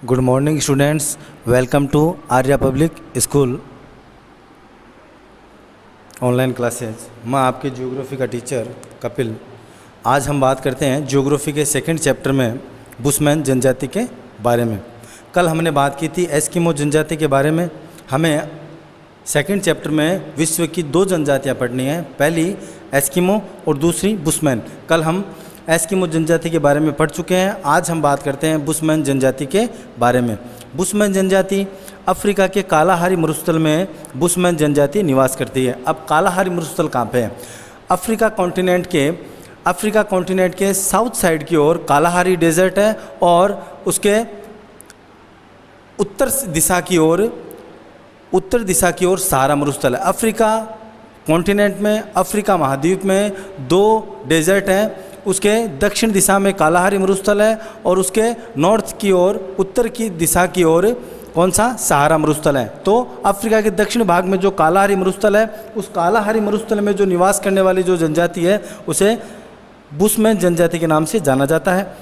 Good morning students, welcome to Arya public school online classes. मैं आपके geography का teacher Kapil. आज हम बात करते हैं ज्योग्राफी के सेकंड चैप्टर में बुशमैन जनजाति के बारे में। कल हमने बात की थी एस्किमो जनजाति के बारे में। हमें सेकंड चैप्टर में विश्व की दो जनजातियाँ पढ़नी हैं, पहली एस्किमो और दूसरी बुशमैन। कल हम एस्किमो जनजाति के बारे में पढ़ चुके हैं। आज हम बात करते हैं बुशमैन जनजाति के बारे में। बुशमैन जनजाति अफ्रीका के कालाहारी मरुस्थल में बुशमैन जनजाति निवास करती है। अब कालाहारी मरुस्थल कहाँ पे है? अफ्रीका कॉन्टिनेंट के साउथ साइड की ओर कालाहारी डेजर्ट है और उसके उत्तर दिशा की ओर सहारा मरुस्थल है। अफ्रीका कॉन्टिनेंट में, अफ्रीका महाद्वीप में दो डेजर्ट हैं। उसके दक्षिण दिशा में कालाहारी मरुस्थल है और उसके नॉर्थ की ओर, उत्तर की दिशा की ओर कौन सा? सहारा मरुस्थल है। तो अफ्रीका के दक्षिण भाग में जो कालाहारी मरुस्थल है, उस कालाहारी मरुस्थल में जो निवास करने वाली जो जनजाति है उसे बुशमैन जनजाति के नाम से जाना जाता है।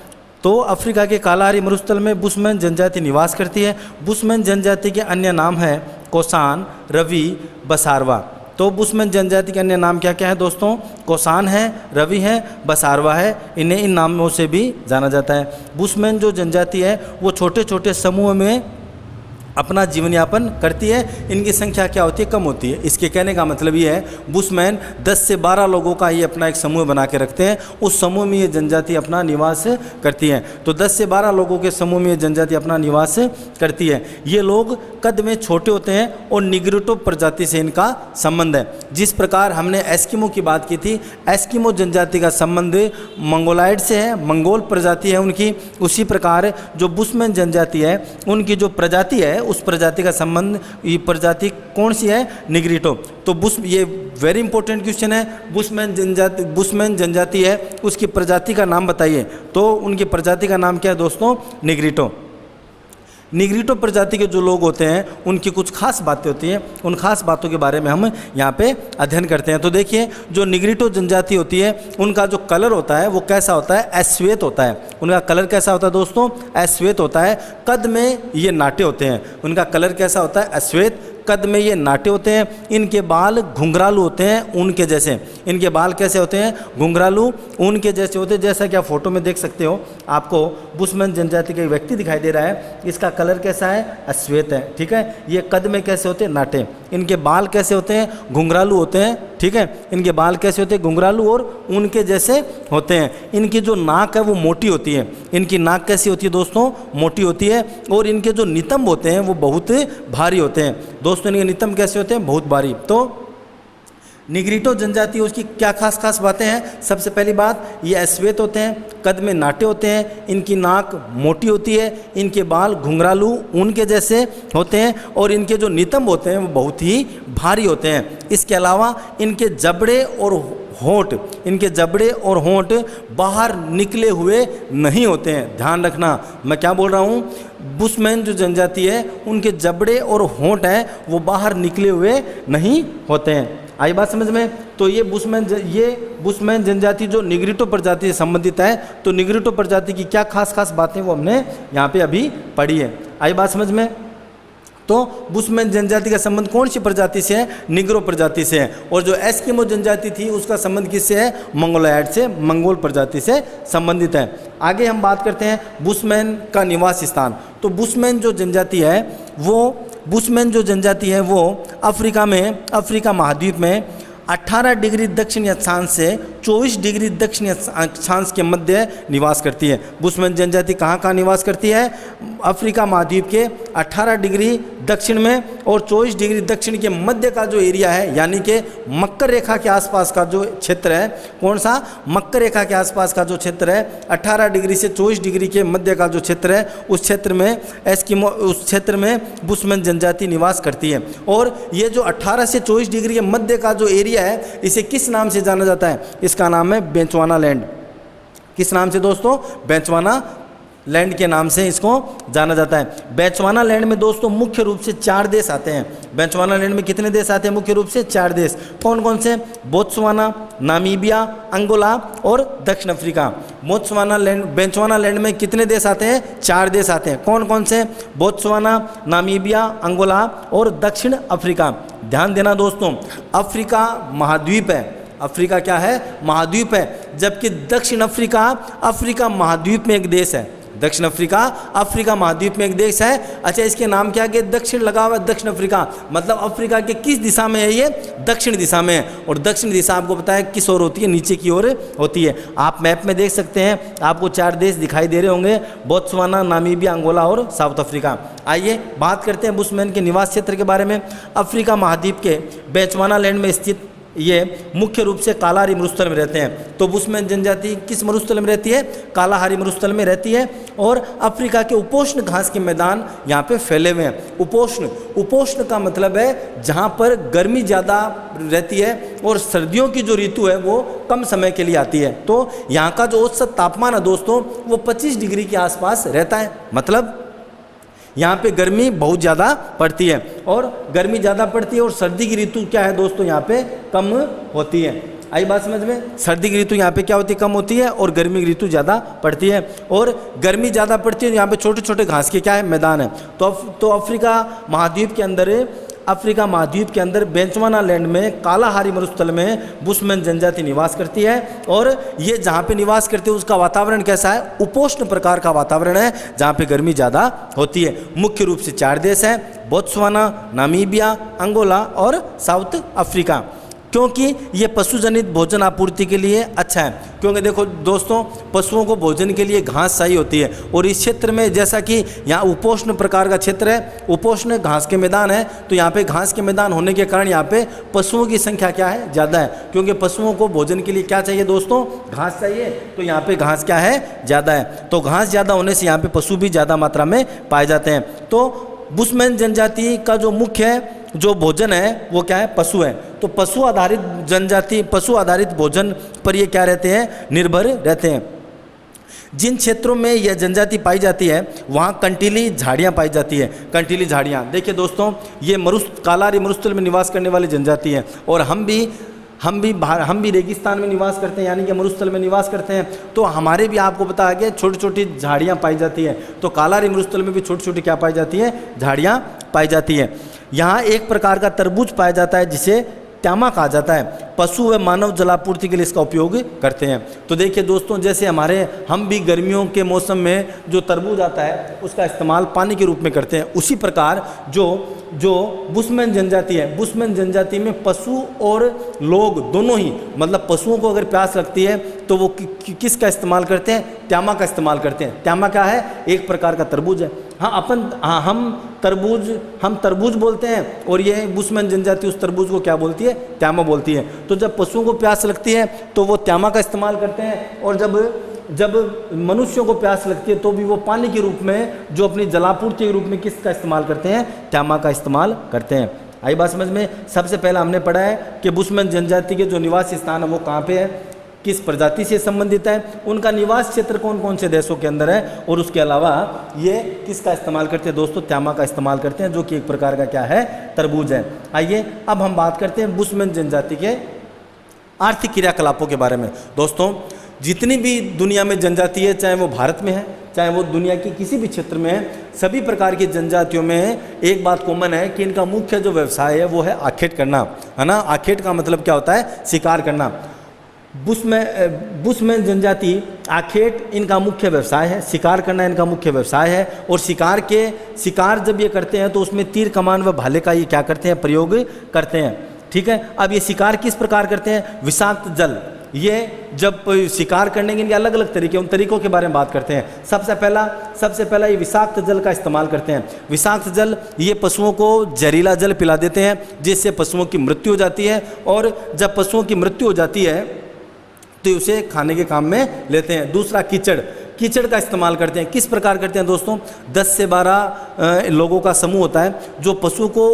तो अफ्रीका के कालाहारी मरुस्थल में बुशमैन जनजाति निवास करती है। बुशमैन जनजाति के अन्य नाम है कोसान, रवि, बसारवा। तो बुशमैन जनजाति के अन्य नाम क्या क्या है दोस्तों? कोसान है, रवि है, बसारवा है। इन्हें इन नामों से भी जाना जाता है। बुशमैन जो जनजाति है वो छोटे छोटे समूह में अपना जीवन यापन करती है। इनकी संख्या क्या होती है? कम होती है। इसके कहने का मतलब ये है बुशमैन 10 से 12 लोगों का ही अपना एक समूह बना के रखते हैं। उस समूह में ये जनजाति अपना निवास करती है। तो 10 से 12 लोगों के समूह में ये जनजाति अपना निवास करती है। ये लोग कद में छोटे होते हैं और निग्रिटो प्रजाति से इनका संबंध है। जिस प्रकार हमने एस्किमो की बात की थी, एस्किमो जनजाति का संबंध मंगोलाइड से है, मंगोल प्रजाति है उनकी। उसी प्रकार जो बुशमैन जनजाति है उनकी जो प्रजाति है उस प्रजाति का संबंध, ये प्रजाति कौन सी है? निग्रिटो। तो ये वेरी इंपॉर्टेंट क्वेश्चन है। बुशमैन जनजाति है, उसकी प्रजाति का नाम बताइए। तो उनकी प्रजाति का नाम क्या है दोस्तों? निग्रिटो। निग्रिटो प्रजाति के जो लोग होते हैं उनकी कुछ खास बातें होती हैं। उन खास बातों के बारे में हम यहाँ पे अध्ययन करते हैं। तो देखिए, जो निग्रिटो जनजाति होती है उनका जो कलर होता है वो कैसा होता है? अश्वेत होता है। उनका कलर कैसा होता है दोस्तों? अश्वेत होता है। कद में ये नाटे होते हैं। उनका कलर कैसा होता है? अश्वेत। कद में ये नाटे होते हैं। इनके बाल घुंघरालू होते हैं ऊन के जैसे। इनके बाल कैसे होते हैं? घुंघरालू ऊन के जैसे होते हैं। जैसा कि आप फोटो में देख सकते हो, आपको बुशमैन जनजाति का एक व्यक्ति दिखाई दे रहा है। इसका कलर कैसा है? अश्वेत है। ठीक है। ये कद में कैसे होते हैं? नाटे। इनके बाल कैसे होते हैं? घुंघरालू होते हैं। ठीक है। इनके बाल कैसे होते हैं? घुंघरालू और ऊन के जैसे होते हैं। इनकी जो नाक है वो मोटी होती है। इनकी नाक कैसी होती है दोस्तों? मोटी होती है। और इनके जो नितंब होते हैं वो बहुत भारी होते हैं। दोस्तों इनके नितंब कैसे होते हैं? बहुत भारी। तो निग्रिटो जनजाति, उसकी क्या खास बातें हैं? सबसे पहली बात, ये अश्वेत होते हैं, कद में नाटे होते हैं, इनकी नाक मोटी होती है, इनके बाल घुंघरालू ऊन के जैसे होते हैं और इनके जो नितंब होते हैं वो बहुत ही भारी होते हैं। इसके अलावा इनके जबड़े और होंठ बाहर निकले हुए नहीं होते हैं। ध्यान रखना, मैं क्या बोल रहा हूँ? बुशमैन जो जनजाति है उनके जबड़े और होंठ हैं वो बाहर निकले हुए नहीं होते हैं। आई बात समझ में? तो ये बुशमैन जनजाति जो निग्रिटो प्रजाति से संबंधित है। तो निग्रिटो प्रजाति की क्या खास बातें वो हमने यहाँ पे अभी पढ़ी है। आई बात समझ में? तो बुशमैन जनजाति का संबंध कौन सी प्रजाति से है? निग्रो प्रजाति से है। और जो एस्किमो जनजाति थी उसका संबंध किससे है? मंगोलाइड से, मंगोल प्रजाति से संबंधित है। आगे हम बात करते हैं बुशमैन का निवास स्थान। तो बुशमैन जो जनजाति है वो अफ्रीका महाद्वीप में 18 डिग्री दक्षिणी अक्षांश से 24 डिग्री दक्षिणी अक्षांश के मध्य निवास करती है। बुशमैन जनजाति कहाँ निवास करती है? अफ्रीका महाद्वीप के 18 डिग्री दक्षिण में और 24 डिग्री दक्षिण के मध्य का जो एरिया है, यानी कि मकर रेखा के आसपास का जो क्षेत्र है, कौन सा? मकर रेखा के आसपास का जो क्षेत्र है, 18 डिग्री से 24 डिग्री के मध्य का जो क्षेत्र है, उस क्षेत्र में बुशमैन जनजाति निवास करती है। और ये जो 18 से 24 डिग्री के मध्य का जो एरिया है, इसे किस नाम से जाना जाता है? इसका नाम है बेंचवाना लैंड। किस नाम से दोस्तों? बेंचवाना लैंड के नाम से इसको जाना जाता है। बेचवाना लैंड में दोस्तों मुख्य रूप से 4 देश आते हैं। बेचवाना लैंड में कितने देश आते हैं? मुख्य रूप से 4 देश। कौन कौन से? बोत्सवाना, नामीबिया, अंगोला और दक्षिण अफ्रीका। बेचवाना लैंड में कितने देश आते हैं? 4 देश आते हैं। कौन कौन से? बोत्सवाना, नामीबिया, अंगोला और दक्षिण अफ्रीका। ध्यान देना दोस्तों, अफ्रीका महाद्वीप है। अफ्रीका क्या है? महाद्वीप है। जबकि दक्षिण अफ्रीका अफ्रीका महाद्वीप में एक देश है। दक्षिण अफ्रीका अफ्रीका महाद्वीप में एक देश है। अच्छा, इसके नाम क्या है? दक्षिण लगा हुआ है, दक्षिण अफ्रीका। मतलब अफ्रीका के किस दिशा में है? ये दक्षिण दिशा में है। और दक्षिण दिशा आपको पता है किस ओर होती है? नीचे की ओर होती है। आप मैप में देख सकते हैं, आपको 4 देश दिखाई दे रहे होंगे, बोत्सवाना, नामीबिया, अंगोला और साउथ अफ्रीका। आइए बात करते हैं बुशमैन के निवास क्षेत्र के बारे में। अफ्रीका महाद्वीप के बेचवाना लैंड में स्थित ये मुख्य रूप से कालाहारी मरुस्थल में रहते हैं। तो बुशमैन जनजाति किस मरुस्थल में रहती है? कालाहारी मरुस्थल में रहती है। और अफ्रीका के उपोष्ण घास के मैदान यहाँ पे फैले हुए हैं। उपोष्ण का मतलब है जहाँ पर गर्मी ज़्यादा रहती है और सर्दियों की जो ऋतु है वो कम समय के लिए आती है। तो यहाँ का जो औसत तापमान है दोस्तों वो 25 डिग्री के आसपास रहता है। मतलब यहाँ पे गर्मी बहुत ज़्यादा पड़ती है, और गर्मी ज़्यादा पड़ती है और सर्दी की ऋतु क्या है दोस्तों? यहाँ पे कम होती है। आई बात समझ में? सर्दी की ऋतु यहाँ पे क्या होती है? कम होती है, और गर्मी की ऋतु ज़्यादा पड़ती है। और गर्मी ज़्यादा पड़ती है, यहाँ पे छोटे छोटे घास के क्या है? मैदान है। तो अफ्रीका महाद्वीप के अंदर बेचवाना लैंड में कालाहारी मरुस्थल में बुशमैन जनजाति निवास करती है। और ये जहाँ पे निवास करती है उसका वातावरण कैसा है? उपोष्ण प्रकार का वातावरण है, जहाँ पे गर्मी ज़्यादा होती है। मुख्य रूप से 4 देश हैं, बोत्सवाना, नामीबिया, अंगोला और साउथ अफ्रीका। क्योंकि ये पशुजनित भोजन आपूर्ति के लिए अच्छा है। क्योंकि देखो दोस्तों, पशुओं को भोजन के लिए घास चाहिए होती है, और इस क्षेत्र में जैसा कि यहाँ उपोष्ण प्रकार का क्षेत्र है, उपोष्ण घास के मैदान है, तो यहाँ पे घास के मैदान होने के कारण यहाँ पे पशुओं की संख्या क्या है? ज़्यादा है। क्योंकि पशुओं को भोजन के लिए क्या चाहिए दोस्तों? घास चाहिए। तो यहाँ पे घास क्या है? ज़्यादा है। तो घास ज़्यादा होने से यहाँ पे पशु भी ज़्यादा मात्रा में पाए जाते हैं। तो बुशमैन जनजाति का जो मुख्य जो भोजन है वो क्या है? पशु है। तो पशु आधारित भोजन पर ये क्या रहते हैं? निर्भर रहते हैं। जिन क्षेत्रों में यह जनजाति पाई जाती है वहाँ कंटीली झाड़ियाँ पाई जाती है। कंटीली झाड़ियाँ देखिए दोस्तों, ये कालाहारी मरुस्थल में निवास करने वाली जनजाति है। और हम भी रेगिस्तान में निवास करते हैं, यानी कि मरुस्थल में निवास करते हैं। तो हमारे भी आपको पता है कि छोटी छोटी झाड़ियाँ पाई जाती है। तो कालाहारी मरुस्थल में भी छोटी छोटी क्या पाई जाती है? झाड़ियाँ पाई जाती है। यहाँ एक प्रकार का तरबूज पाया जाता है जिसे त्यामा कहा जाता है। पशु व मानव जलापूर्ति के लिए इसका उपयोग करते हैं। तो देखिए दोस्तों, जैसे हम भी गर्मियों के मौसम में जो तरबूज आता है उसका इस्तेमाल पानी के रूप में करते हैं, उसी प्रकार जो बुशमैन जनजाति है, बुशमैन जनजाति में पशु और लोग दोनों ही, मतलब पशुओं को अगर प्यास लगती है तो वो किसका इस्तेमाल करते हैं? त्यामा का इस्तेमाल करते हैं। त्यामा क्या है? एक प्रकार का तरबूज है। हम तरबूज बोलते हैं, और ये बुशमैन जनजाति उस तरबूज को क्या बोलती है? त्यामा बोलती है। तो जब पशुओं को प्यास लगती है तो वो त्यामा का इस्तेमाल करते हैं, और जब मनुष्यों को प्यास लगती है तो भी वो पानी के रूप में, जो अपनी जलापूर्ति के रूप में किसका इस्तेमाल करते हैं? त्यामा का इस्तेमाल करते हैं। आई बात समझ में? सबसे पहला हमने पढ़ा है कि बुशमैन जनजाति के जो निवास स्थान है वो कहाँ पे है, किस प्रजाति से संबंधित है, उनका निवास क्षेत्र कौन कौन से देशों के अंदर है, और उसके अलावा ये किसका इस्तेमाल करते हैं दोस्तों? त्यामा का इस्तेमाल करते हैं, जो कि एक प्रकार का क्या है? तरबूज है। आइए अब हम बात करते हैं बुशमैन जनजाति के आर्थिक क्रियाकलापों के बारे में। दोस्तों, जितनी भी दुनिया में जनजाति है, चाहे वो भारत में है, चाहे वो दुनिया के किसी भी क्षेत्र में है, सभी प्रकार की जनजातियों में एक बात कॉमन है कि इनका मुख्य जो व्यवसाय है वो है आखेट करना, है ना। आखेट का मतलब क्या होता है? शिकार करना। बुशमैन जनजाति आखेट इनका मुख्य व्यवसाय है, शिकार करना इनका मुख्य व्यवसाय है। और शिकार जब ये करते हैं तो उसमें तीर कमान व भाले का ये क्या करते हैं? प्रयोग करते हैं। ठीक है। अब ये शिकार किस प्रकार करते हैं? विषाक्त जल। ये जब शिकार करने के इनके अलग अलग तरीके, उन तरीकों के बारे में बात करते हैं। सबसे पहला ये विषाक्त जल का इस्तेमाल करते हैं। विषाक्त जल, ये पशुओं को जहरीला जल पिला देते हैं जिससे पशुओं की मृत्यु हो जाती है, और जब पशुओं की मृत्यु हो जाती है तो उसे खाने के काम में लेते हैं। दूसरा कीचड़ कीचड़ का इस्तेमाल करते हैं। किस प्रकार करते हैं दोस्तों? 10 से 12 लोगों का समूह होता है जो पशु को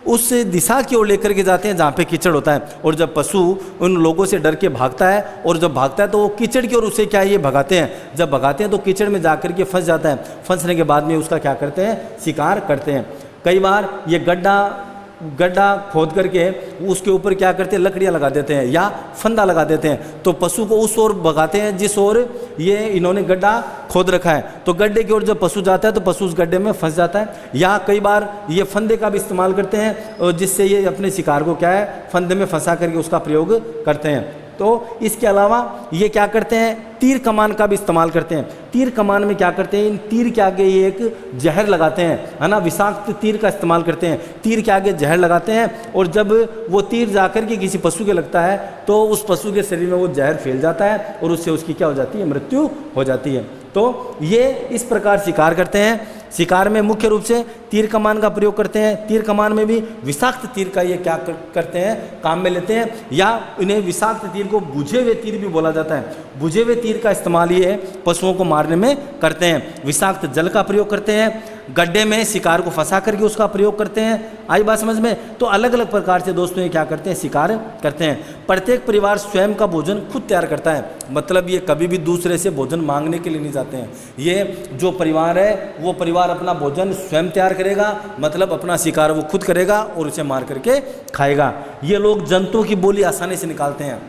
उस दिशा की ओर लेकर के जाते हैं जहाँ पे कीचड़ होता है, और जब पशु उन लोगों से डर के भागता है, और जब भागता है तो वो कीचड़ की ओर उसे क्या है ये भगाते हैं। जब भगाते हैं तो कीचड़ में जाकर के फंस जाता है। फंसने के बाद में उसका क्या करते हैं? शिकार करते हैं। कई बार ये गड्ढा खोद करके उसके ऊपर क्या करते हैं? लकड़ियाँ लगा देते हैं या फंदा लगा देते हैं, तो पशु को उस ओर भगाते हैं जिस ओर ये इन्होंने गड्ढा खोद रखा है। तो गड्ढे की ओर जब पशु जाता है तो पशु उस गड्ढे में फंस जाता है। या कई बार ये फंदे का भी इस्तेमाल करते हैं, और जिससे ये अपने शिकार को क्या है फंदे में फंसा करके उसका प्रयोग करते हैं। तो इसके अलावा ये क्या करते हैं? तीर कमान का भी इस्तेमाल करते हैं। तीर कमान में क्या करते हैं? इन तीर के आगे ये एक जहर लगाते हैं, है ना, विषाक्त तीर का इस्तेमाल करते हैं। तीर के आगे जहर लगाते हैं, और जब वो तीर जाकर के किसी पशु के लगता है तो उस पशु के शरीर में वो जहर फैल जाता है, और उससे उसकी क्या हो जाती है? मृत्यु हो जाती है। तो ये इस प्रकार शिकार करते हैं। शिकार में मुख्य रूप से तीर कमान का प्रयोग करते हैं। तीर कमान में भी विषाक्त तीर का ये क्या करते हैं? काम में लेते हैं, या इन्हें विषाक्त तीर को बुझे हुए तीर भी बोला जाता है। बुझे हुए तीर का इस्तेमाल ये पशुओं को मारने में करते हैं। विषाक्त जल का प्रयोग करते हैं। गड्ढे में शिकार को फंसा करके उसका प्रयोग करते हैं। आई बात समझ में? तो अलग अलग प्रकार से दोस्तों ये क्या करते हैं? शिकार करते हैं। प्रत्येक परिवार स्वयं का भोजन खुद तैयार करता है, मतलब ये कभी भी दूसरे से भोजन मांगने के लिए नहीं जाते हैं। ये जो परिवार है वो परिवार अपना भोजन स्वयं तैयार करेगा, मतलब अपना शिकार वो खुद करेगा और उसे मार करके खाएगा। ये लोग जंतुओं की बोली आसानी से निकालते हैं।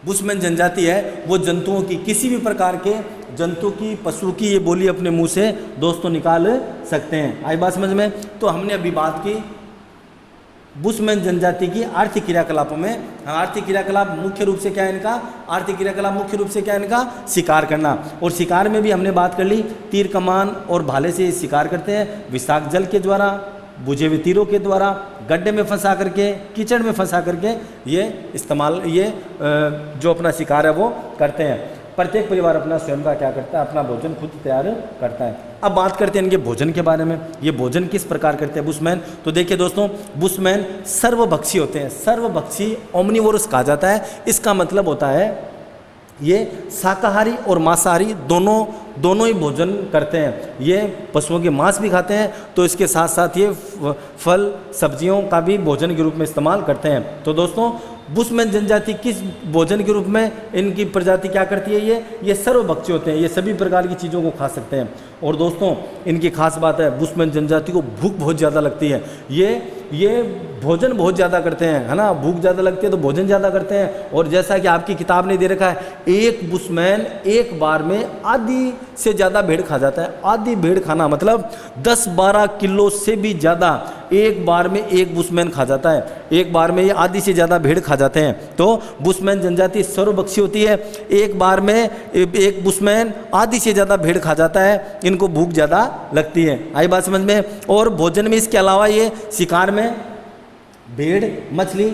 बुशमैन जनजाति है वो जंतुओं की, किसी भी प्रकार के जंतु की, पशु की ये बोली अपने मुंह से दोस्तों निकाल सकते हैं। आई बात समझ में? तो हमने अभी बात की बुशमैन जनजाति की आर्थिक क्रियाकलापों में। आर्थिक क्रियाकलाप मुख्य रूप से क्या है इनका? आर्थिक क्रियाकलाप मुख्य रूप से क्या है इनका? शिकार करना। और शिकार में भी हमने बात कर ली, तीर कमान और भाले से शिकार करते हैं, विषाक्त जल के द्वारा, बुझे हुए तीरों के द्वारा, गड्ढे में फंसा करके, कीचड़ में फंसा करके ये इस्तेमाल, ये जो अपना शिकार है वो करते हैं। प्रत्येक परिवार अपना स्वयं का क्या करता है? अपना भोजन खुद तैयार करता है। अब बात करते हैं इनके भोजन के बारे में। ये भोजन किस प्रकार करते हैं बुशमैन? तो देखिए दोस्तों, बुशमैन सर्वभक्षी होते हैं। सर्वभक्षी ओमनिवोरस कहा जाता है। इसका मतलब होता है ये शाकाहारी और मांसाहारी दोनों ही भोजन करते हैं। ये पशुओं के मांस भी खाते हैं, तो इसके साथ साथ ये फल सब्जियों का भी भोजन के रूप में इस्तेमाल करते हैं। तो दोस्तों, बुशमैन जनजाति किस भोजन के रूप में इनकी प्रजाति क्या करती है? ये सर्वभक्षी होते हैं। ये सभी प्रकार की चीज़ों को खा सकते हैं। और दोस्तों, इनकी खास बात है बुशमैन जनजाति को भूख बहुत ज़्यादा लगती है। ये भोजन बहुत ज़्यादा करते हैं, है ना। भूख ज़्यादा लगती है तो भोजन ज़्यादा करते हैं। और जैसा कि आपकी किताब ने दे रखा है, एक बुशमैन एक बार में आधी से ज़्यादा भेड़ खा जाता है। आधी भेड़ खाना मतलब 10-12 किलो से भी ज़्यादा एक बार में एक बुशमैन खा जाता है। एक बार में ये आधी से ज़्यादा भेड़ खा जाते हैं। तो बुशमैन जनजाति सर्वभक्षी होती है। एक बार में एक बुशमैन आधी से ज़्यादा भेड़ खा जाता है। इनको भूख ज़्यादा लगती है। आई बात समझ में? और भोजन में इसके अलावा ये शिकार में भेड़, मछली,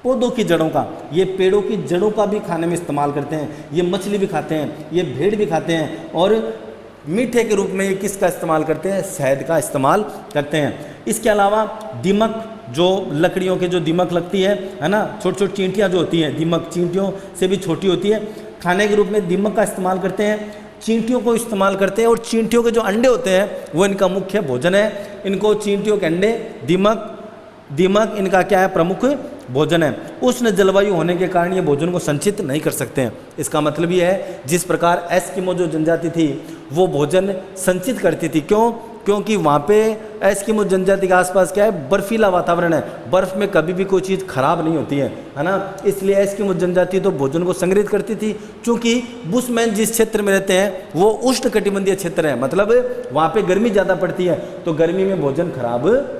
पौधों की जड़ों का, ये पेड़ों की जड़ों का भी खाने में इस्तेमाल करते हैं। ये मछली भी खाते हैं, ये भेड़ भी खाते हैं। और मीठे के रूप में ये किसका इस्तेमाल करते हैं? शहद का इस्तेमाल करते हैं। इसके अलावा दीमक, जो लकड़ियों के जो दीमक लगती है ना, छोटी छोटी चींटियाँ जो होती हैं, दीमक चींटियों से भी छोटी होती है, खाने के रूप में दीमक का इस्तेमाल करते हैं। चींटियों को इस्तेमाल करते हैं। और चींटियों के जो अंडे होते हैं वो इनका मुख्य भोजन है। इनको चींटियों के अंडे, दीमक इनका क्या है? प्रमुख भोजन है। उष्ण जलवायु होने के कारण ये भोजन को संचित नहीं कर सकते हैं। इसका मतलब ये है, जिस प्रकार एस्किमो जो जनजाति थी वो भोजन संचित करती थी। क्यों? क्योंकि वहाँ पे एस्किमो जनजाति के आसपास क्या है? बर्फीला वातावरण है। बर्फ़ में कभी भी कोई चीज़ खराब नहीं होती है ना। इसलिए एस्किमो जनजाति तो भोजन को संग्रहित करती थी। चूँकि बुशमैन जिस क्षेत्र में रहते हैं वो उष्ण कटिबंधीय क्षेत्र है, मतलब वहाँ पे गर्मी ज़्यादा पड़ती है, तो गर्मी में भोजन खराब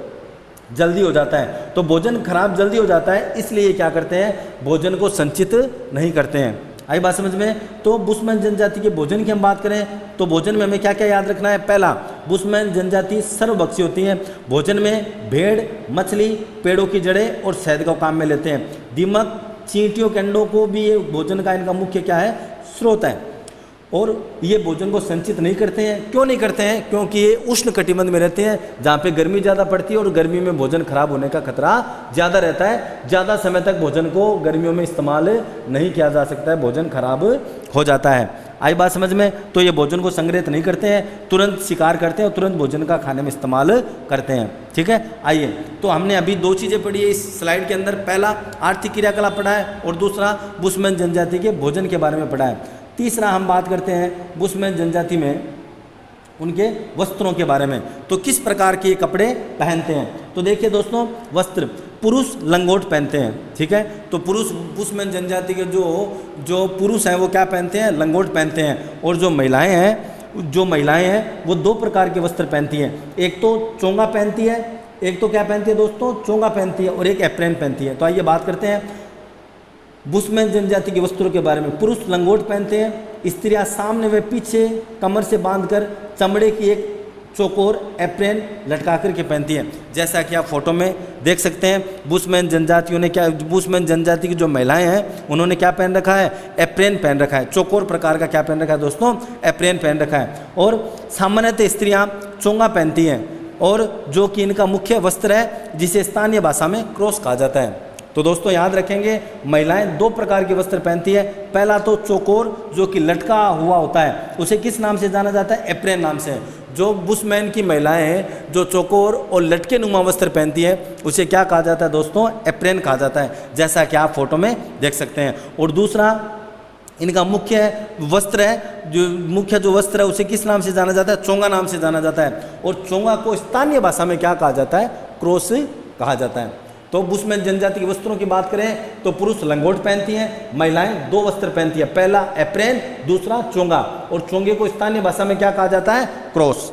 जल्दी हो जाता है। तो भोजन खराब जल्दी हो जाता है, इसलिए ये क्या करते हैं? भोजन को संचित नहीं करते हैं। आई बात समझ में? तो बुशमैन जनजाति के भोजन की हम बात करें तो भोजन में हमें क्या क्या याद रखना है? पहला, बुशमैन जनजाति सर्वभक्षी होती है। भोजन में भेड़, मछली, पेड़ों की जड़ें और शहद का काम में लेते हैं। दीमक, चींटियों के अंडों को भी ये भोजन का इनका मुख्य क्या है? स्रोत है। और ये भोजन को संचित नहीं करते हैं। क्यों नहीं करते हैं? क्योंकि ये उष्ण कटिबंध में रहते हैं, जहाँ पे गर्मी ज़्यादा पड़ती है और गर्मी में भोजन खराब होने का खतरा ज़्यादा रहता है। ज़्यादा समय तक भोजन को गर्मियों में इस्तेमाल नहीं किया जा सकता है, भोजन खराब हो जाता है। आई बात समझ में। तो ये भोजन को संग्रहित नहीं करते हैं, तुरंत शिकार करते हैं और तुरंत भोजन का खाने में इस्तेमाल करते हैं। ठीक है, आइए, तो हमने अभी दो चीज़ें पढ़ी है इस स्लाइड के अंदर। पहला आर्थिक क्रियाकलाप पढ़ा है और दूसरा बुशमैन जनजाति के भोजन के बारे में पढ़ा है। तीसरा हम बात करते हैं बुशमैन जनजाति में उनके वस्त्रों के बारे में। तो किस प्रकार के कपड़े पहनते हैं? तो देखिए दोस्तों, वस्त्र, पुरुष लंगोट पहनते हैं। ठीक है, तो पुरुष बुशमैन जनजाति के जो पुरुष हैं वो क्या पहनते हैं? लंगोट पहनते हैं। और जो महिलाएं हैं वो दो प्रकार के वस्त्र पहनती हैं। एक तो चोंगा पहनती है, एक तो क्या पहनती है दोस्तों? चोंगा पहनती है, और एक एप्रैन पहनती है। तो आइए बात करते हैं बुशमैन जनजाति के वस्त्रों के बारे में। पुरुष लंगोट पहनते हैं, स्त्रियां सामने व पीछे कमर से बांधकर चमड़े की एक चौकोर एप्रैन लटका कर के पहनती है। जैसा कि आप फोटो में देख सकते हैं, बुशमैन जनजाति की जो महिलाएं हैं उन्होंने क्या पहन रखा है? एप्रैन पहन रखा है। चौकोर प्रकार का क्या पहन रखा है दोस्तों? एप्रैन पहन रखा है। और सामान्यतः स्त्रियां चोंगा पहनती हैं, और जो कि इनका मुख्य वस्त्र है, जिसे स्थानीय भाषा में क्रॉस कहा जाता है। तो दोस्तों याद रखेंगे, महिलाएं दो प्रकार के वस्त्र पहनती है। पहला तो चौकोर, जो कि लटका हुआ होता है, उसे किस नाम से जाना जाता है? एप्रैन नाम से। जो बुशमैन की महिलाएं हैं जो चौकोर और लटके नुमा वस्त्र पहनती है, उसे क्या कहा जाता है दोस्तों? एप्रैन कहा जाता है, जैसा कि आप फोटो में देख सकते हैं। और दूसरा इनका मुख्य वस्त्र है, जो वस्त्र है उसे किस नाम से जाना जाता है? चोंगा नाम से जाना जाता है। और चोंगा को स्थानीय भाषा में क्या कहा जाता है? क्रॉस कहा जाता है। तो बुशमैन जनजाति के वस्त्रों की बात करें तो पुरुष लंगोट पहनती हैं, महिलाएं दो वस्त्र पहनती हैं, पहला एप्रैन, दूसरा चोंगा। और चोंगे को स्थानीय भाषा में क्या कहा जाता है? क्रॉस।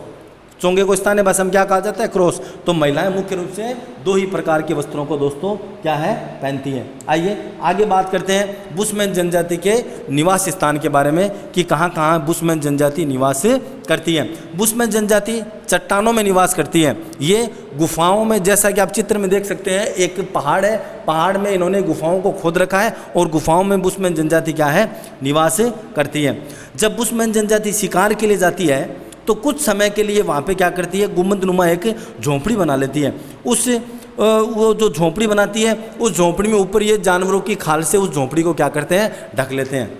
चोंगे को स्थानीय भाषा में क्या कहा जाता है? क्रॉस। तो महिलाएं मुख्य रूप से दो ही प्रकार के वस्त्रों को दोस्तों क्या है? पहनती हैं। आइए आगे बात करते हैं बुशमैन जनजाति के निवास स्थान के बारे में कि कहाँ कहाँ बुशमैन जनजाति निवास करती है। बुशमैन जनजाति चट्टानों में निवास करती है। ये गुफाओं में, जैसा कि आप चित्र में देख सकते हैं, एक पहाड़ है, पहाड़ में इन्होंने गुफाओं को खोद रखा है और गुफाओं में बुशमैन जनजाति क्या है? निवास करती है। जब बुशमैन जनजाति शिकार के लिए जाती है तो कुछ समय के लिए वहाँ पे क्या करती है? गुंबदनुमा एक झोंपड़ी बना लेती है। वो जो झोंपड़ी बनाती है, उस झोंपड़ी में ऊपर ये जानवरों की खाल से उस झोंपड़ी को क्या करते हैं? ढक लेते हैं।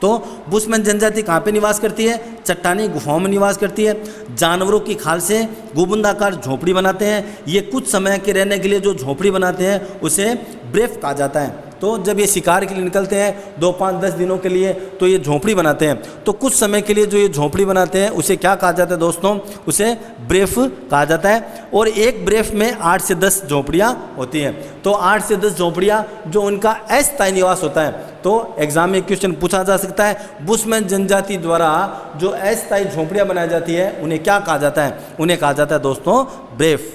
तो बुशमैन जनजाति कहाँ पे निवास करती है? चट्टानी गुफाओं में निवास करती है। जानवरों की खाल से गुंबदाकार झोंपड़ी बनाते हैं। ये कुछ समय के रहने के लिए जो झोंपड़ी बनाते हैं उसे ब्रेफ कहा जाता है। तो जब ये शिकार के लिए निकलते हैं 2, 5, 10 दिनों के लिए, तो ये झोंपड़ी बनाते हैं। तो कुछ समय के लिए जो ये झोंपड़ी बनाते हैं उसे क्या कहा जाता है दोस्तों? उसे ब्रेफ कहा जाता है। और एक ब्रेफ में 8 से 10 झोंपड़ियाँ होती हैं। तो 8 से 10 झोंपड़ियाँ जो उनका अस्थायी निवास होता है। तो एग्जाम में क्वेश्चन पूछा जा सकता है, बुशमैन जनजाति द्वारा जो अस्थायी झोंपड़ियाँ बनाई जाती है उन्हें क्या कहा जाता है? उन्हें कहा जाता है दोस्तों ब्रेफ।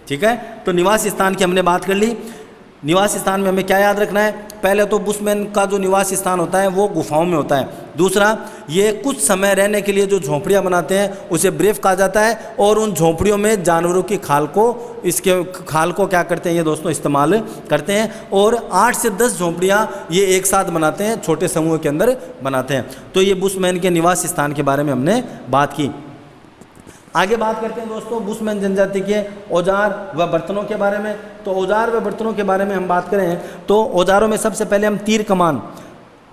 ठीक है, तो निवास स्थान की हमने बात कर ली। निवास स्थान में हमें क्या याद रखना है? पहले तो बुशमैन का जो निवास स्थान होता है वो गुफाओं में होता है। दूसरा, ये कुछ समय रहने के लिए जो झोंपड़ियाँ बनाते हैं उसे ब्रेफ कहा जाता है। और उन झोंपड़ियों में जानवरों की खाल को क्या करते हैं ये दोस्तों? इस्तेमाल करते हैं। और 8 से 10 झोंपड़ियाँ ये एक साथ बनाते हैं, छोटे समूह के अंदर बनाते हैं। तो ये बुशमैन के निवास स्थान के बारे में हमने बात की। आगे बात करते हैं दोस्तों बुशमैन जनजाति के औजार व बर्तनों के बारे में। तो औजार व बर्तनों के बारे में हम बात करें तो औजारों में सबसे पहले हम तीर कमान,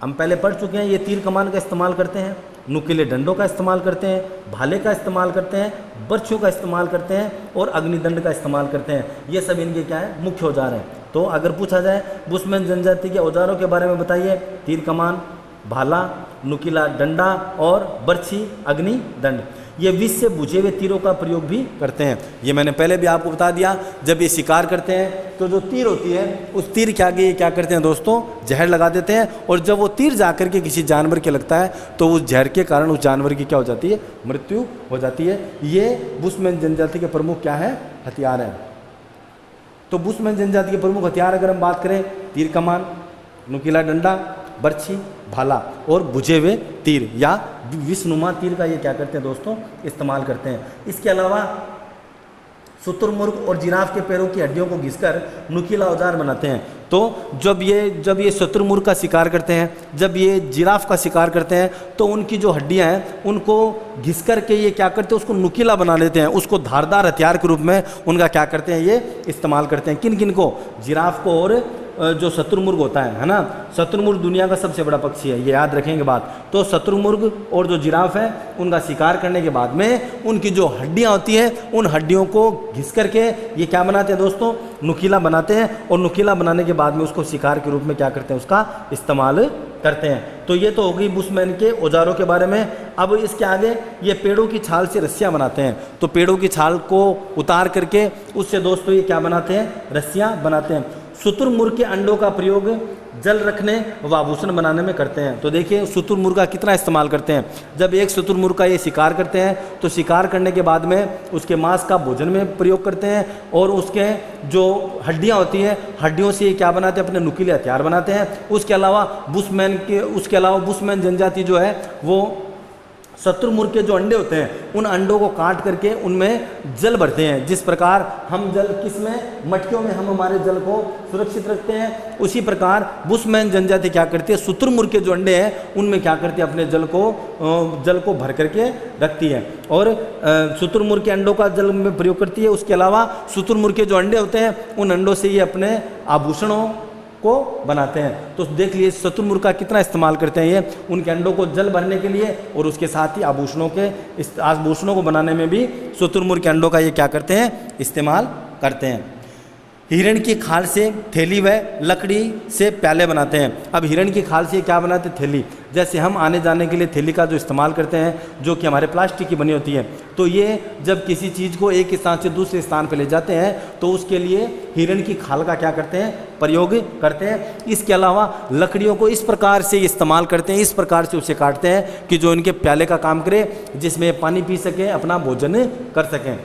हम पहले पढ़ चुके हैं। ये तीर कमान का इस्तेमाल करते हैं, नुकीले डंडों का इस्तेमाल करते हैं, भाले का इस्तेमाल करते हैं, बर्छियों का इस्तेमाल करते हैं और अग्निदंड का इस्तेमाल करते हैं। ये सब इनके क्या है? मुख्य औजार हैं। तो अगर पूछा जाए बुशमैन जनजाति के औजारों के बारे में बताइए, तीर कमान, भाला, नुकीला डंडा और बर्छी, अग्निदंड। ये विष से बुझे हुए तीरों का प्रयोग भी करते हैं। ये मैंने पहले भी आपको बता दिया, जब ये शिकार करते हैं तो जो तीर होती है उस तीर के आगे ये क्या करते हैं दोस्तों? जहर लगा देते हैं। और जब वो तीर जाकर के किसी जानवर के लगता है तो उस जहर के कारण उस जानवर की क्या हो जाती है? मृत्यु हो जाती है। ये बुशमैन जनजाति के प्रमुख क्या है? हथियार हैं। तो बुशमैन जनजाति के प्रमुख हथियार अगर हम बात करें, तीर कमान, नुकीला डंडा, बर्छी, भाला और बुझे हुए तीर या विषनुमा तीर का ये क्या करते हैं दोस्तों? इस्तेमाल करते हैं। इसके अलावा शुतुरमुर्ग और जिराफ के पैरों की हड्डियों को घिसकर नुकीला औजार बनाते हैं। तो जब ये शुतुरमुर्ग का शिकार करते हैं, जब ये जिराफ का शिकार करते हैं, तो उनकी जो हड्डियां हैं उनको घिस करके ये क्या करते हैं? उसको नुकीला बना लेते हैं। उसको धारदार हथियार के रूप में उनका क्या करते हैं? ये इस्तेमाल करते हैं। किन किन को? जिराफ को और जो शत्रुमुर्ग होता है ना, शत्रुमुर्ग दुनिया का सबसे बड़ा पक्षी है, ये याद रखेंगे बात। तो शत्रुमुर्ग और जो जिराफ है उनका शिकार करने के बाद में उनकी जो हड्डियाँ होती हैं उन हड्डियों को घिस करके ये क्या बनाते हैं दोस्तों, नुकीला बनाते हैं, और नुकीला बनाने के बाद में उसको शिकार के रूप में क्या करते हैं, उसका इस्तेमाल करते हैं। तो ये तो हो गई बुशमैन के औजारों के बारे में। अब इसके आगे ये पेड़ों की छाल से रस्सियाँ बनाते हैं। तो पेड़ों की छाल को उतार करके उससे दोस्तों ये क्या बनाते हैं, रस्सियाँ बनाते हैं। शुतुरमुर्ग के अंडों का प्रयोग जल रखने व आभूषण बनाने में करते हैं। तो देखिए शुतुरमुर्ग का कितना इस्तेमाल करते हैं। जब एक शुतुरमुर्ग का ये शिकार करते हैं तो शिकार करने के बाद में उसके मांस का भोजन में प्रयोग करते हैं, और उसके जो हड्डियां होती हैं हड्डियों से ये क्या बनाते हैं, अपने नुकीले हथियार बनाते हैं। उसके अलावा बुशमैन जनजाति जो है वो शत्रुमुर्ग के जो अंडे होते हैं उन अंडों को काट करके उनमें जल भरते हैं। जिस प्रकार हम जल किसमें, मटकियों में हम हमारे जल को सुरक्षित रखते हैं, उसी प्रकार बुशमैन जनजाति क्या करती है, शुतुरमुर्ग के जो अंडे हैं उनमें क्या करती है, अपने जल को भर करके रखती है, और शुतुरमुर्ग के अंडों का जल में प्रयोग करती है। उसके अलावा शुतुरमुर्ग के जो अंडे होते हैं उन अंडों से ये अपने आभूषणों को बनाते हैं। तो देख लिए शत्रुमुर्ग का कितना इस्तेमाल करते हैं ये, उनके अंडों को जल भरने के लिए, और उसके साथ ही आभूषणों को बनाने में भी शत्रुमुर्ग के अंडों का ये क्या करते हैं, इस्तेमाल करते हैं। हिरण की खाल से थैली व लकड़ी से प्याले बनाते हैं। अब हिरण की खाल से क्या बनाते हैं, थैली। जैसे हम आने जाने के लिए थैली का जो इस्तेमाल करते हैं जो कि हमारे प्लास्टिक की बनी होती है, तो ये जब किसी चीज़ को एक स्थान से दूसरे स्थान पर ले जाते हैं तो उसके लिए हिरण की खाल का क्या करते हैं, प्रयोग करते हैं। इसके अलावा लकड़ियों को इस प्रकार से इस्तेमाल करते हैं, इस प्रकार से उसे काटते हैं कि जो इनके प्याले का काम करे, जिसमें पानी पी सकें, अपना भोजन कर सकें।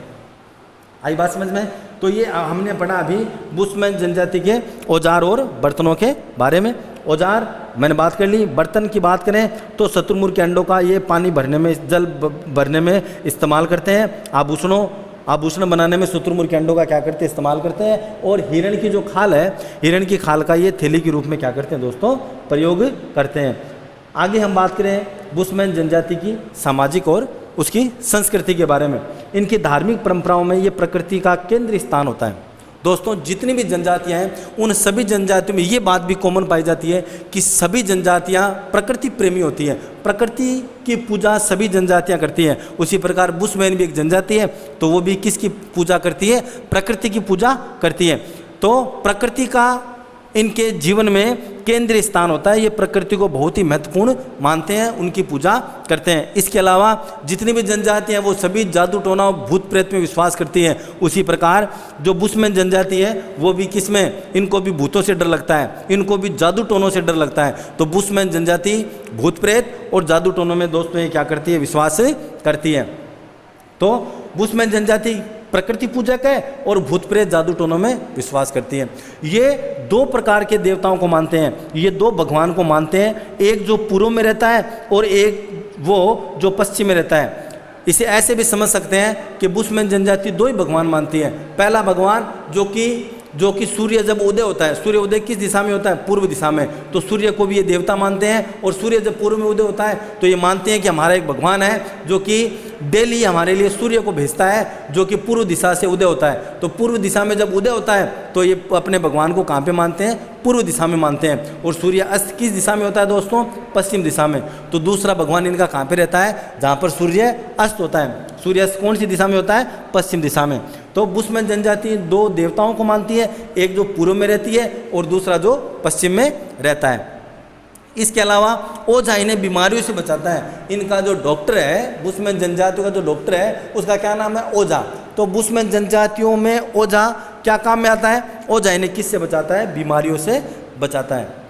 आई बात समझ में। तो ये हमने पढ़ा अभी बुशमैन जनजाति के औजार और बर्तनों के बारे में। औजार मैंने बात कर ली। बर्तन की बात करें तो शत्रुमुर्ग के अंडों का ये पानी भरने में, जल भरने में इस्तेमाल करते हैं। आभूषण बनाने में शत्रुमुर्ग के अंडों का क्या करते हैं, इस्तेमाल करते हैं। और हिरण की जो खाल है, हिरण की खाल का ये थैली के रूप में क्या करते हैं दोस्तों, प्रयोग करते हैं। आगे हम बात करें बुशमैन जनजाति की सामाजिक और उसकी संस्कृति के बारे में। इनकी धार्मिक परंपराओं में ये प्रकृति का केंद्र स्थान होता है। दोस्तों जितनी भी जनजातियां हैं उन सभी जनजातियों में ये बात भी कॉमन पाई जाती है कि सभी जनजातियां प्रकृति प्रेमी होती हैं। प्रकृति की पूजा सभी जनजातियां करती हैं। उसी प्रकार बुशमैन भी एक जनजाति है, तो वो भी किसकी पूजा करती है, प्रकृति की पूजा करती है। तो प्रकृति का इनके जीवन में केंद्रीय स्थान होता है। ये प्रकृति को बहुत ही महत्वपूर्ण मानते हैं, उनकी पूजा करते हैं। इसके अलावा जितनी भी जनजातियां हैं वो सभी जादू टोना और भूत प्रेत में विश्वास करती हैं। उसी प्रकार जो बुशमैन जनजाति है वो भी किसमें, इनको भी भूतों से डर लगता है, इनको भी जादू टोनों से डर लगता है। तो बुशमैन जनजाति भूत प्रेत और जादू टोनों में दोस्तों ये क्या करती है, विश्वास करती है। तो बुशमैन जनजाति प्रकृति पूजक है और भूत प्रेत जादू टोनों में विश्वास करती है। ये दो प्रकार के देवताओं को मानते हैं, ये दो भगवान को मानते हैं, एक जो पूर्व में रहता है और एक वो जो पश्चिम में रहता है। इसे ऐसे भी समझ सकते हैं कि बुशमैन जनजाति दो ही भगवान मानती है। पहला भगवान जो कि सूर्य जब उदय होता है, सूर्य उदय किस दिशा में होता है, पूर्व दिशा में, तो सूर्य को भी ये देवता मानते हैं। और सूर्य जब पूर्व में उदय होता है तो ये मानते हैं कि हमारा एक भगवान है जो कि डेली हमारे लिए सूर्य को भेजता है, जो कि पूर्व दिशा से उदय होता है। तो पूर्व दिशा में जब उदय होता है तो ये अपने भगवान को कहाँ पे मानते हैं, पूर्व दिशा में मानते हैं। और सूर्य अस्त किस दिशा में होता है दोस्तों, पश्चिम दिशा में। तो दूसरा भगवान इनका कहाँ पे रहता है, जहाँ पर सूर्य अस्त होता है। सूर्य अस्त कौन सी दिशा में होता है, पश्चिम दिशा में। तो बुशमैन जनजाति दो देवताओं को मानती है, एक जो पूर्व में रहती है और दूसरा जो पश्चिम में रहता है। इसके अलावा ओझा इन्हें बीमारियों से बचाता है। इनका जो डॉक्टर है, बुशमैन जनजातियों का जो डॉक्टर है उसका क्या नाम है, ओझा। तो बुशमैन जनजातियों में ओझा क्या काम में आता है, ओझा इन्हें किससे बचाता है, बीमारियों से बचाता है।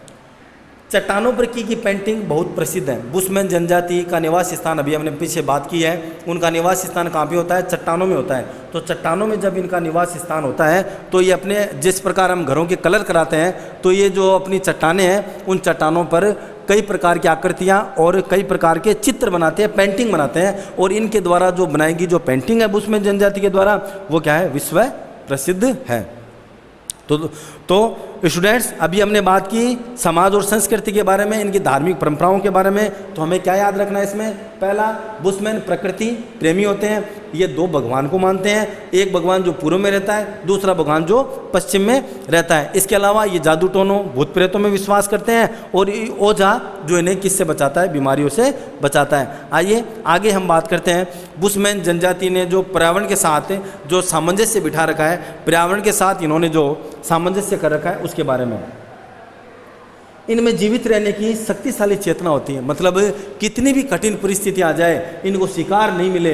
चट्टानों पर की पेंटिंग बहुत प्रसिद्ध है। बुशमैन जनजाति का निवास स्थान, अभी हमने पीछे बात की है, उनका निवास स्थान कहाँ पे होता है, चट्टानों में होता है। तो चट्टानों में जब इनका निवास स्थान होता है तो ये अपने, जिस प्रकार हम घरों के कलर कराते हैं, तो ये जो अपनी चट्टानें हैं उन चट्टानों पर कई प्रकार की आकृतियाँ और कई प्रकार के चित्र बनाते हैं, पेंटिंग बनाते हैं। और इनके द्वारा जो बनाएगी जो पेंटिंग है बुशमैन जनजाति के द्वारा, वो क्या है, विश्व प्रसिद्ध है। तो तो स्टूडेंट्स, अभी हमने बात की समाज और संस्कृति के बारे में, इनकी धार्मिक परंपराओं के बारे में। तो हमें क्या याद रखना है इसमें? पहला, बुशमैन प्रकृति प्रेमी होते हैं। ये दो भगवान को मानते हैं, एक भगवान जो पूर्व में रहता है, दूसरा भगवान जो पश्चिम में रहता है। इसके अलावा ये जादू टोनों भूत प्रेतों में विश्वास करते हैं, और ओझा जो इन्हें किससे बचाता है? बीमारियों से बचाता है। आइए आगे हम बात करते हैं। बुशमैन जनजाति ने जो पर्यावरण के साथ जो सामंजस्य बिठा रखा है, पर्यावरण के साथ इन्होंने जो सामंजस्य कर रखा है, उसके बारे में। इनमें जीवित रहने की शक्तिशाली चेतना होती है। मतलब कितनी भी कठिन परिस्थिति आ जाए, इनको शिकार नहीं मिले,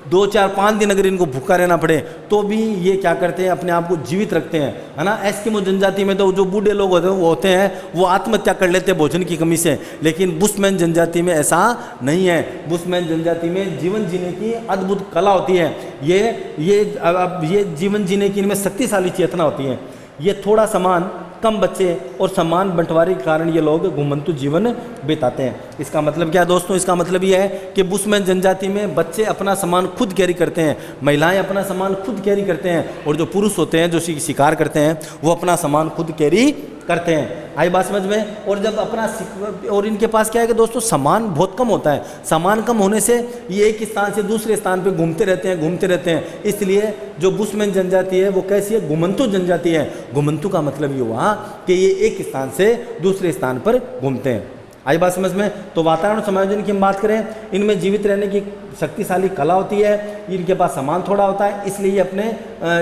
2, 4, 5 दिन अगर इनको भूखा रहना पड़े, तो भी ये क्या करते हैं? अपने आप को जीवित रखते हैं, है ना। एस्किमो जनजाति में तो जो बूढ़े लोग होते हैं वो आत्महत्या कर लेते हैं भोजन की कमी से, लेकिन बुशमैन जनजाति में ऐसा नहीं है। बुशमैन जनजाति में जीवन जीने की अद्भुत कला होती है। ये जीवन जीने की इनमें शक्तिशाली चेतना होती है। ये थोड़ा सामान, कम बच्चे और समान बंटवारे के कारण ये लोग घुमंतु जीवन बिताते हैं। इसका मतलब क्या है दोस्तों? इसका मतलब ये है कि बुशमैन जनजाति में बच्चे अपना सामान खुद कैरी करते हैं, महिलाएं अपना सामान खुद कैरी करते हैं, और जो पुरुष होते हैं जो शिकार करते हैं वो अपना सामान खुद कैरी करते हैं। आई बात समझ में? और जब और इनके पास क्या है कि दोस्तों सामान बहुत कम होता है। सामान कम होने से ये एक स्थान से दूसरे स्थान पे घूमते रहते हैं। इसलिए जो बुशमैन जनजाति है वो कैसी है? घुमंतु जनजाति है। घुमंतु का मतलब ये हुआ कि ये एक स्थान से दूसरे स्थान पर घूमते हैं। आई बात समझ में? तो वातावरण समायोजन की हम बात करें, इनमें जीवित रहने की शक्तिशाली कला होती है, इनके पास सामान थोड़ा होता है, इसलिए ये अपने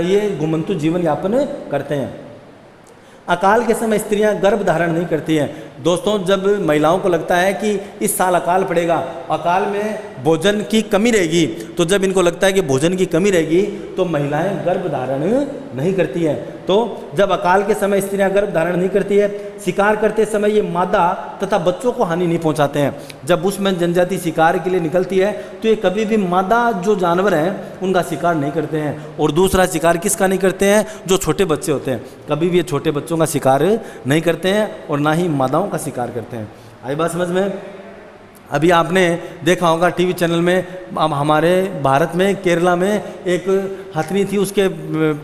ये घुमंतु जीवन यापन करते हैं। अकाल के समय स्त्रियां गर्भ धारण नहीं करती हैं। दोस्तों, जब महिलाओं को लगता है कि इस साल अकाल पड़ेगा, अकाल में भोजन की कमी रहेगी, तो जब इनको लगता है कि भोजन की कमी रहेगी तो महिलाएं गर्भ धारण नहीं करती हैं। तो जब अकाल के समय स्त्रियां गर्भ धारण नहीं करती है, शिकार करते समय ये मादा तथा बच्चों को हानि नहीं पहुंचाते हैं। जब बुशमैन जनजाति शिकार के लिए निकलती है तो ये कभी भी मादा जो जानवर हैं उनका शिकार नहीं करते हैं, और दूसरा शिकार किसका नहीं करते हैं? जो छोटे बच्चे होते हैं, कभी भी ये छोटे बच्चों का शिकार नहीं करते हैं, और ना ही मादाओं का शिकार करते हैं। आई बात समझ में? अभी आपने देखा होगा टीवी चैनल में, हमारे भारत में केरला में एक हथनी थी, उसके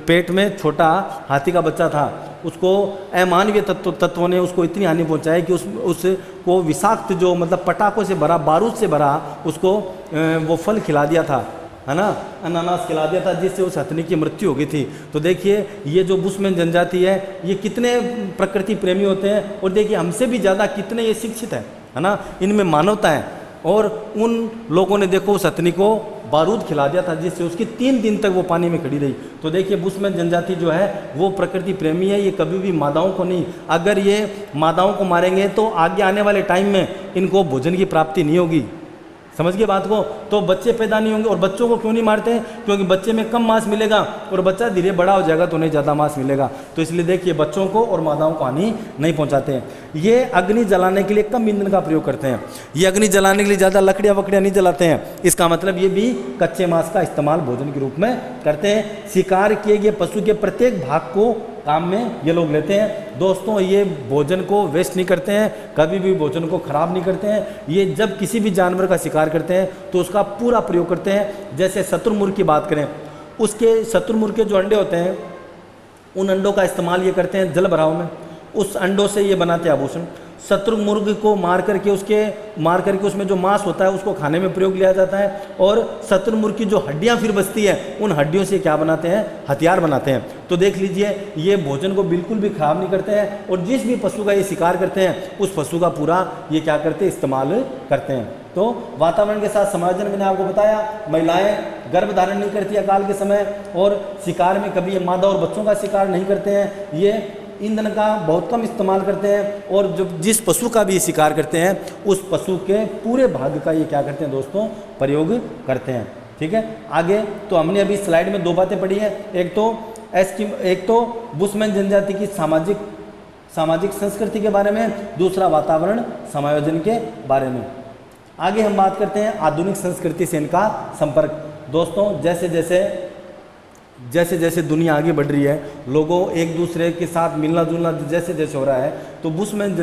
पेट में छोटा हाथी का बच्चा था। उसको अमानवीय तत्वों ने उसको इतनी हानि पहुंचाई कि उसको विषाक्त जो मतलब पटाखों से भरा, बारूद से भरा उसको वो फल खिला दिया था, है ना, अनानास खिला दिया था, जिससे उस हथनी की मृत्यु हो गई थी। तो देखिए ये जो बुशमैन जनजाति है ये कितने प्रकृति प्रेमी होते हैं, और देखिए हमसे भी ज़्यादा कितने ये शिक्षित है ना, इनमें मानवता है। और उन लोगों ने देखो उस हथनी को बारूद खिला दिया था, जिससे उसकी 3 दिन तक वो पानी में खड़ी रही। तो देखिए बुशमैन जनजाति जो है वो प्रकृति प्रेमी है, ये कभी भी मादाओं को नहीं, अगर ये मादाओं को मारेंगे तो आगे आने वाले टाइम में इनको भोजन की प्राप्ति नहीं होगी। समझ गए बात को? तो बच्चे पैदा नहीं होंगे। और बच्चों को क्यों नहीं मारते हैं? क्योंकि बच्चे में कम मांस मिलेगा, और बच्चा धीरे बड़ा हो जाएगा तो उन्हें ज़्यादा मांस मिलेगा। तो इसलिए देखिए बच्चों को और मादाओं को हानि नहीं पहुंचाते हैं। ये अग्नि जलाने के लिए कम ईंधन का प्रयोग करते हैं। ये अग्नि जलाने के लिए ज़्यादा लकड़ियाँ वकड़ियाँ नहीं जलाते हैं। इसका मतलब ये भी कच्चे मांस का इस्तेमाल भोजन के रूप में करते हैं। शिकार किए गए पशु के प्रत्येक भाग को काम में ये लोग लेते हैं। दोस्तों, ये भोजन को वेस्ट नहीं करते हैं, कभी भी भोजन को खराब नहीं करते हैं। ये जब किसी भी जानवर का शिकार करते हैं तो उसका पूरा प्रयोग करते हैं। जैसे शत्रुमुर्ग की बात करें, उसके शत्रुमुर्ग के जो अंडे होते हैं उन अंडों का इस्तेमाल ये करते हैं जल भराव में। उस अंडों से ये बनाते हैं आभूषण। शत्रुमुर्ग को मार करके उसमें जो मांस होता है उसको खाने में प्रयोग लिया जाता है। और शत्रुमुर्ग की जो हड्डियां फिर बचती है उन हड्डियों से क्या बनाते हैं? हथियार बनाते हैं। तो देख लीजिए ये भोजन को बिल्कुल भी खराब नहीं करते हैं, और जिस भी पशु का ये शिकार करते हैं उस पशु का पूरा ये क्या करते हैं? इस्तेमाल करते हैं। तो वातावरण के साथ समायोजन मैंने आपको बताया, महिलाएं गर्भ धारण नहीं करती अकाल के समय, और शिकार में कभी ये मादा और बच्चों का शिकार नहीं करते हैं। ये ईंधन का बहुत कम इस्तेमाल करते हैं, और जब जिस पशु का भी शिकार करते हैं उस पशु के पूरे भाग का ये क्या करते हैं दोस्तों? प्रयोग करते हैं। ठीक है, आगे तो हमने अभी स्लाइड में 2 बातें पढ़ी है। एक तो बुशमैन जनजाति की सामाजिक संस्कृति के बारे में, दूसरा वातावरण समायोजन के बारे में। आगे हम बात करते हैं आधुनिक संस्कृति से इनका संपर्क। दोस्तों, जैसे जैसे दुनिया आगे बढ़ रही है, लोगों एक दूसरे के साथ मिलना जुलना जैसे जैसे हो रहा है, तो बुशमैन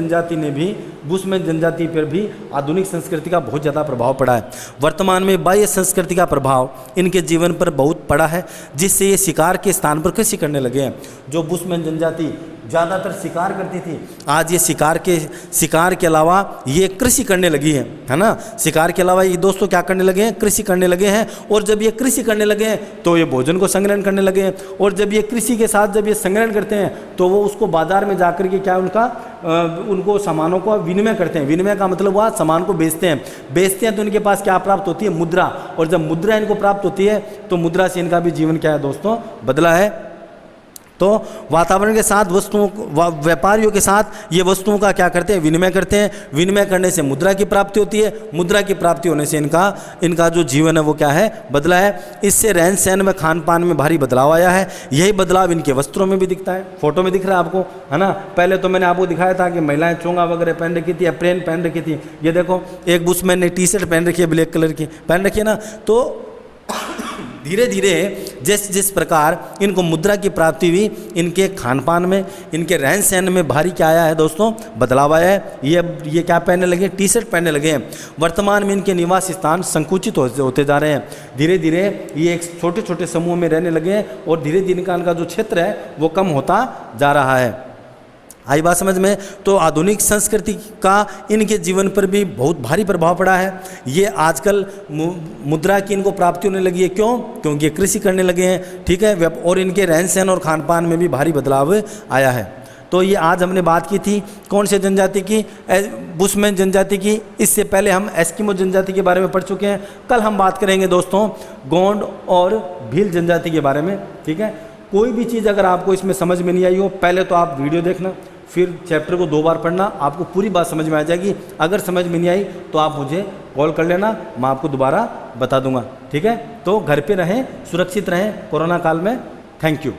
जनजाति पर भी आधुनिक संस्कृति का बहुत ज़्यादा प्रभाव पड़ा है। वर्तमान में बाह्य संस्कृति का प्रभाव इनके जीवन पर बहुत पड़ा है, जिससे ये शिकार के स्थान पर कृषि करने लगे हैं। जो बुशमैन जनजाति ज़्यादातर शिकार करती थी। आज ये शिकार के अलावा ये कृषि करने लगी है ना। शिकार के अलावा ये दोस्तों क्या करने लगे हैं, कृषि करने लगे हैं। और जब ये कृषि करने लगे हैं तो ये भोजन को संग्रहण करने लगे हैं। और जब ये कृषि के साथ जब ये संग्रहण करते हैं तो वो उसको बाजार में जाकर के क्या उनको सामानों को विनिमय करते हैं। विनिमय का मतलब हुआ सामान को बेचते हैं तो उनके पास क्या प्राप्त होती है, मुद्रा। और जब मुद्रा इनको प्राप्त होती है तो मुद्रा से इनका भी जीवन क्या है दोस्तों, बदला है। तो वातावरण के साथ वस्तुओं, व्यापारियों के साथ ये वस्तुओं का क्या करते हैं, विनिमय करते हैं। विनिमय करने से मुद्रा की प्राप्ति होती है। मुद्रा की प्राप्ति होने से इनका जो जीवन है वो क्या है, बदला है। इससे रहन सहन में, खान पान में भारी बदलाव आया है। यही बदलाव इनके वस्त्रों में भी दिखता है। फोटो में दिख रहा है आपको, है ना। पहले तो मैंने आपको दिखाया था कि महिलाएं चोंगा वगैरह पहन रखी थी, अप्रेन पहन रखी थी। ये देखो एक बुशमैन ने टी शर्ट पहन रखी है, ब्लैक कलर की पहन रखी है ना। तो धीरे धीरे जिस प्रकार इनको मुद्रा की प्राप्ति हुई, इनके खान पान में, इनके रहन सहन में भारी क्या आया है दोस्तों, बदलाव आया है। ये क्या पहनने लगे, टी शर्ट पहनने लगे हैं। वर्तमान में इनके निवास स्थान संकुचित होते जा रहे हैं। धीरे धीरे ये एक छोटे छोटे समूह में रहने लगे हैं और धीरे धीरे इनका जो क्षेत्र है वो कम होता जा रहा है। आई बात समझ में। तो आधुनिक संस्कृति का इनके जीवन पर भी बहुत भारी प्रभाव पड़ा है। ये आजकल मुद्रा की इनको प्राप्ति होने लगी है। क्यों? क्योंकि ये कृषि करने लगे हैं, ठीक है। और इनके रहन सहन और खान पान में भी भारी बदलाव आया है। तो ये आज हमने बात की थी कौन से जनजाति की, बुशमैन जनजाति की। इससे पहले हम एस्किमो जनजाति के बारे में पढ़ चुके हैं। कल हम बात करेंगे दोस्तों गोंड और भील जनजाति के बारे में, ठीक है। कोई भी चीज़ अगर आपको इसमें समझ में नहीं आई हो, पहले तो आप वीडियो देखना, फिर चैप्टर को 2 बार पढ़ना, आपको पूरी बात समझ में आ जाएगी। अगर समझ में नहीं आई तो आप मुझे कॉल कर लेना, मैं आपको दोबारा बता दूंगा, ठीक है। तो घर पे रहें, सुरक्षित रहें कोरोना काल में। Thank you.